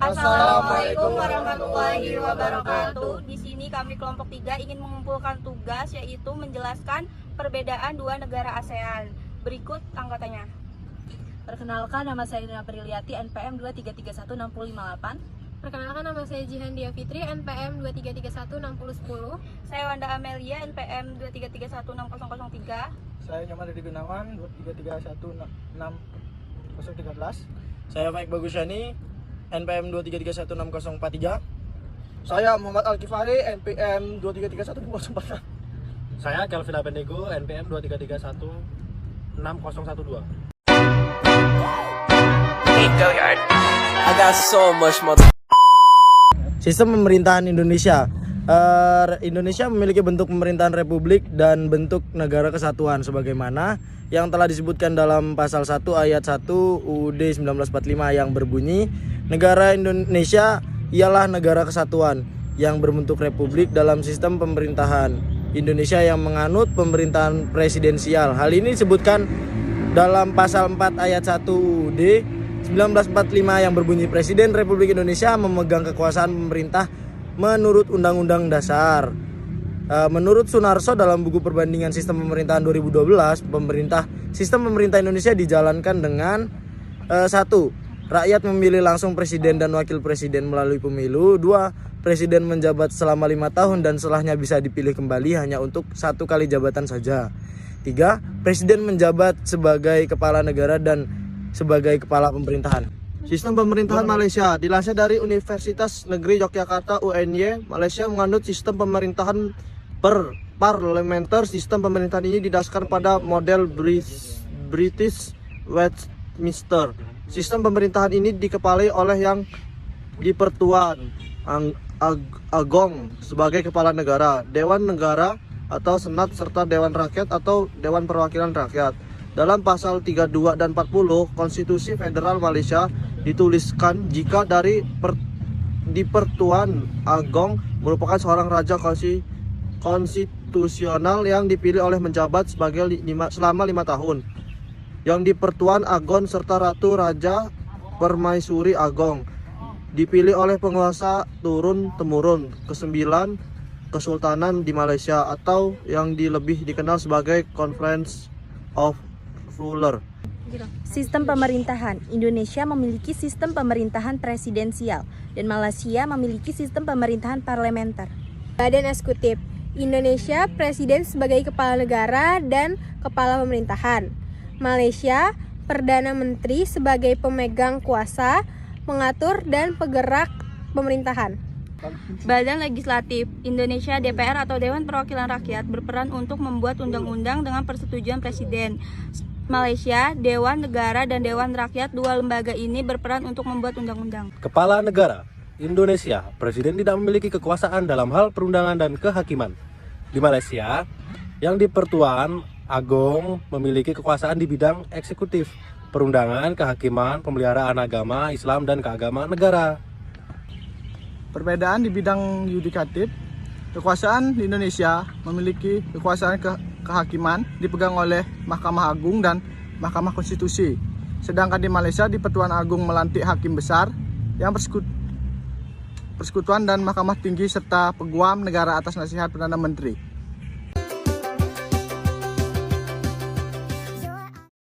Assalamualaikum warahmatullahi wabarakatuh. Di sini kami kelompok 3 ingin mengumpulkan tugas, yaitu menjelaskan perbedaan dua negara ASEAN. Berikut anggotanya. Perkenalkan, nama saya Nina Priliati, NPM 2331658. Perkenalkan, nama saya Jihan Dia Fitri, NPM 2331610. Saya Wanda Amelia, NPM 233160003. Saya Nyoman Didi Gunawan, 233166013. Saya Faik Bagusyani, NPM 233160043. Saya Muhammad Al-Kifari, NPM 2331604. Saya Kelvin Abennego, NPM 233160012. I got so much more. Sistem pemerintahan Indonesia. Indonesia memiliki bentuk pemerintahan republik dan bentuk negara kesatuan sebagaimana yang telah disebutkan dalam pasal 1 ayat 1 UUD 1945 yang berbunyi, negara Indonesia ialah negara kesatuan yang berbentuk republik dalam sistem pemerintahan Indonesia yang menganut pemerintahan presidensial. Hal ini disebutkan dalam pasal 4 ayat 1 UUD 1945 yang berbunyi, Presiden Republik Indonesia memegang kekuasaan pemerintah menurut Undang-Undang Dasar. Menurut Sunarso dalam buku perbandingan sistem pemerintahan 2012, sistem pemerintah Indonesia dijalankan dengan 1. Rakyat memilih langsung presiden dan wakil presiden melalui pemilu. 2. Presiden menjabat selama 5 tahun dan setelahnya bisa dipilih kembali hanya untuk 1 kali jabatan saja. 3. Presiden menjabat sebagai kepala negara dan sebagai kepala pemerintahan. Sistem pemerintahan Malaysia dilansir dari Universitas Negeri Yogyakarta UNY. Malaysia menganut sistem pemerintahan parlementer. Sistem pemerintahan ini didasarkan pada model British Westminster. Sistem pemerintahan ini dikepalai oleh yang di-Pertuan Agong sebagai kepala negara, Dewan Negara atau Senat, serta Dewan Rakyat atau Dewan Perwakilan Rakyat. Dalam pasal 32 dan 40 Konstitusi Federal Malaysia dituliskan jika di-Pertuan Agong merupakan seorang raja konstitusional yang dipilih oleh menjabat selama 5 tahun. Yang di-Pertuan Agong serta Ratu Raja Permaisuri Agong dipilih oleh penguasa turun-temurun ke-9 Kesultanan di Malaysia atau yang lebih dikenal sebagai Conference of Ruler. Sistem pemerintahan. Indonesia memiliki sistem pemerintahan presidensial dan Malaysia memiliki sistem pemerintahan parlementer. Badan Eksekutif Indonesia, Presiden sebagai kepala negara dan kepala pemerintahan. Malaysia, Perdana Menteri sebagai pemegang kuasa, mengatur dan penggerak pemerintahan. Badan Legislatif Indonesia, DPR atau Dewan Perwakilan Rakyat, berperan untuk membuat undang-undang dengan persetujuan Presiden. Malaysia, Dewan Negara dan Dewan Rakyat, dua lembaga ini berperan untuk membuat undang-undang. Kepala Negara Indonesia, Presiden tidak memiliki kekuasaan dalam hal perundangan dan kehakiman. Di Malaysia, yang di-Pertuan Agong memiliki kekuasaan di bidang eksekutif, perundangan, kehakiman, pemeliharaan agama, Islam, dan keagamaan negara. Perbedaan di bidang yudikatif. Kekuasaan di Indonesia memiliki kekuasaan kehakiman dipegang oleh Mahkamah Agung dan Mahkamah Konstitusi. Sedangkan di Malaysia, di-Pertuan Agung melantik hakim besar yang persekutuan dan Mahkamah Tinggi serta peguam negara atas nasihat Perdana Menteri.